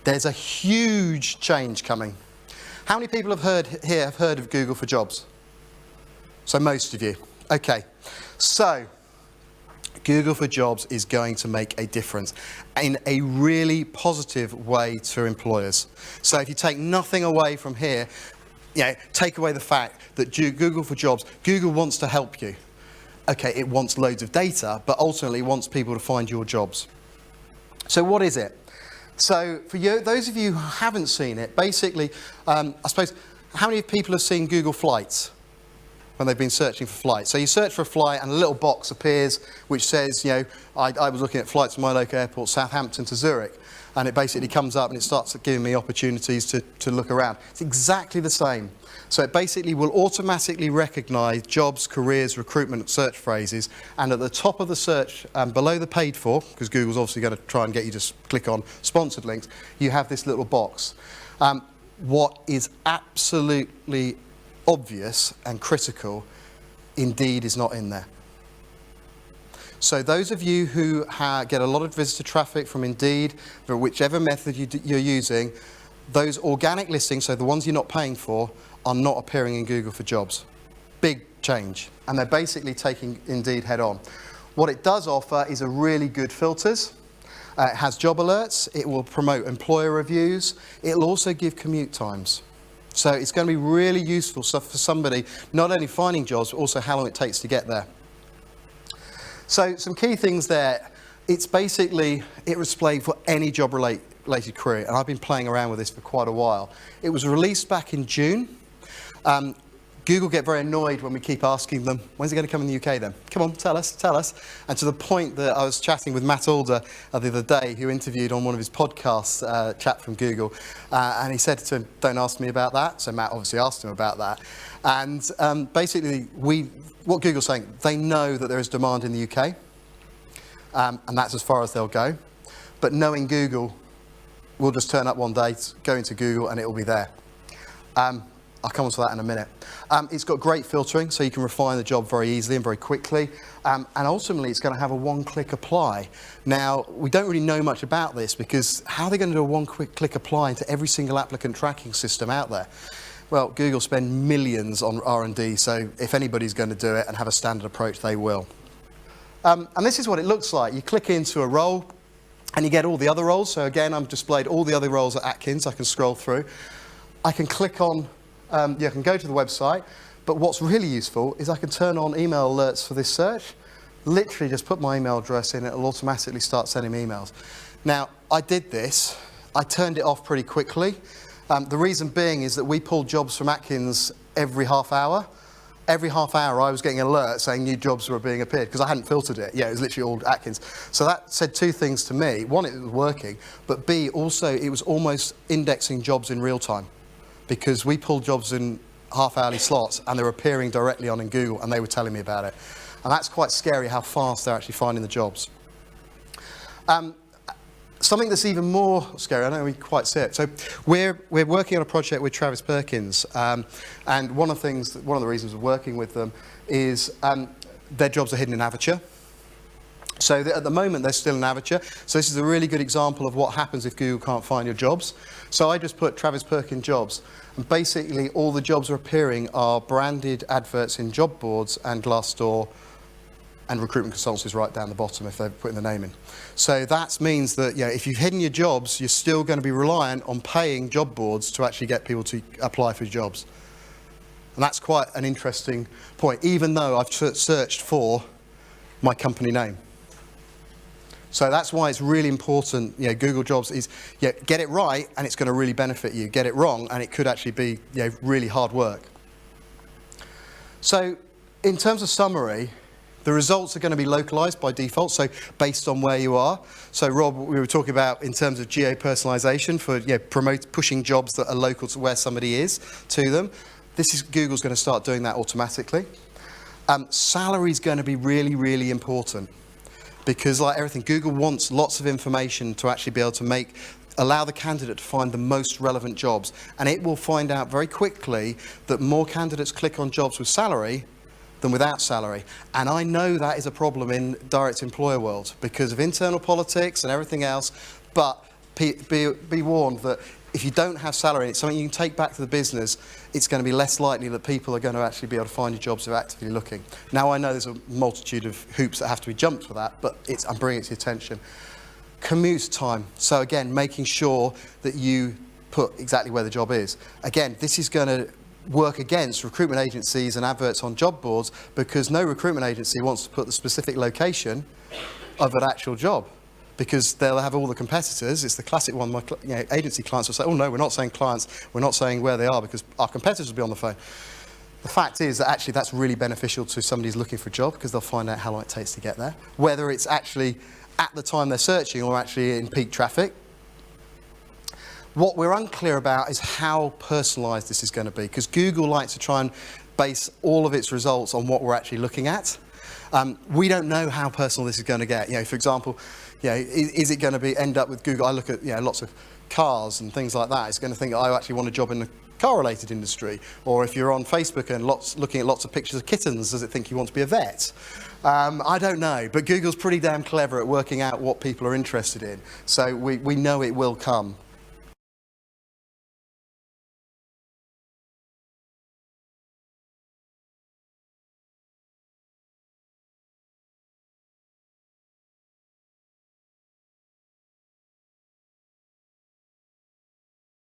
There's a huge change coming. How many people have heard of Google for Jobs? So most of you. Okay. So Google for Jobs is going to make a difference in a really positive way to employers. So if you take nothing away from here, take away the fact that Google for Jobs, Google wants to help you. Okay, it wants loads of data, but ultimately wants people to find your jobs. So what is it? So for you, those of you who haven't seen it, basically, I suppose, how many people have seen Google Flights when they've been searching for flights? So you search for a flight and a little box appears which says, I was looking at flights from my local airport, Southampton to Zurich, and it basically comes up and it starts giving me opportunities to look around. It's exactly the same. So it basically will automatically recognise jobs, careers, recruitment search phrases, and at the top of the search, below the paid for, because Google's obviously going to try and get you to click on sponsored links, you have this little box. What is absolutely obvious and critical, Indeed is not in there. So those of you who get a lot of visitor traffic from Indeed, for whichever method you're using, those organic listings, so the ones you're not paying for, are not appearing in Google for Jobs. Big change. And they're basically taking Indeed head on. What it does offer is a really good filters. It has job alerts. It will promote employer reviews. It'll also give commute times. So it's going to be really useful for somebody not only finding jobs, but also how long it takes to get there. So some key things there. It's basically, it was displayed for any job-related query, and I've been playing around with this for quite a while. It was released back in June. Google get very annoyed when we keep asking them, when's it going to come in the UK then? Come on, tell us. And to the point that I was chatting with Matt Alder the other day, who interviewed on one of his podcasts, chap from Google, and he said to him, don't ask me about that. So Matt obviously asked him about that. And basically, what Google's saying, they know that there is demand in the UK, and that's as far as they'll go. But knowing Google, we'll just turn up one day, go into Google, and it will be there. I'll come on to that in a minute. It's got great filtering, so you can refine the job very easily and very quickly. And ultimately, it's going to have a one-click apply. Now, we don't really know much about this because how are they going to do a one-click apply into every single applicant tracking system out there? Well, Google spend millions on R&D, so if anybody's going to do it and have a standard approach, they will. And this is what it looks like. You click into a role, and you get all the other roles. So again, I've displayed all the other roles at Atkins. I can scroll through. I can click on, I can go to the website, but what's really useful is I can turn on email alerts for this search. Literally just put my email address in, it'll automatically start sending me emails. Now, I did this. I turned it off pretty quickly. The reason being is that we pulled jobs from Atkins every half hour. Every half hour I was getting an alert saying new jobs were being appeared because I hadn't filtered it. Yeah, it was literally all Atkins. So that said two things to me. One, it was working, but B, also it was almost indexing jobs in real time because we pulled jobs in half-hourly slots and they were appearing directly on in Google and they were telling me about it. And that's quite scary how fast they're actually finding the jobs. Something that's even more scary, I don't know we quite see it. So we're working on a project with Travis Perkins, and one of the reasons we're working with them is their jobs are hidden in Avature. So at the moment they're still in Avature. So this is a really good example of what happens if Google can't find your jobs. So I just put Travis Perkins jobs, and basically all the jobs are appearing are branded adverts in job boards and Glassdoor, and recruitment consultancies right down the bottom if they're putting the name in. So that means that if you've hidden your jobs, you're still going to be reliant on paying job boards to actually get people to apply for jobs. And that's quite an interesting point, even though I've searched for my company name. So that's why it's really important, Google Jobs is, get it right and it's going to really benefit you. Get it wrong and it could actually be really hard work. So in terms of summary, the results are going to be localized by default, so based on where you are. So Rob, we were talking about in terms of geo-personalization for pushing jobs that are local to where somebody is to them. Google's going to start doing that automatically. Salary is going to be really, really important because like everything, Google wants lots of information to actually be able to allow the candidate to find the most relevant jobs. And it will find out very quickly that more candidates click on jobs with salary than without salary. And I know that is a problem in direct employer world because of internal politics and everything else, but be warned that if you don't have salary, it's something you can take back to the business, it's going to be less likely that people are going to actually be able to find you jobs who are actively looking. Now, I know there's a multitude of hoops that have to be jumped for that, but I'm bringing it to your attention. Commute time. So again, making sure that you put exactly where the job is. Again, this is going to work against recruitment agencies and adverts on job boards, because no recruitment agency wants to put the specific location of an actual job, because they'll have all the competitors. It's the classic one. My agency clients will say, oh no, we're not saying clients, we're not saying where they are, because our competitors will be on the phone. The fact is that actually that's really beneficial to somebody who's looking for a job, because they'll find out how long it takes to get there, whether it's actually at the time they're searching or actually in peak traffic. What we're unclear about is how personalised this is going to be, because Google likes to try and base all of its results on what we're actually looking at. We don't know how personal this is going to get. For example, is it going to end up with Google? I look at lots of cars and things like that. It's going to think I actually want a job in the car-related industry. Or if you're on Facebook and looking at lots of pictures of kittens, does it think you want to be a vet? I don't know, but Google's pretty damn clever at working out what people are interested in. So we know it will come.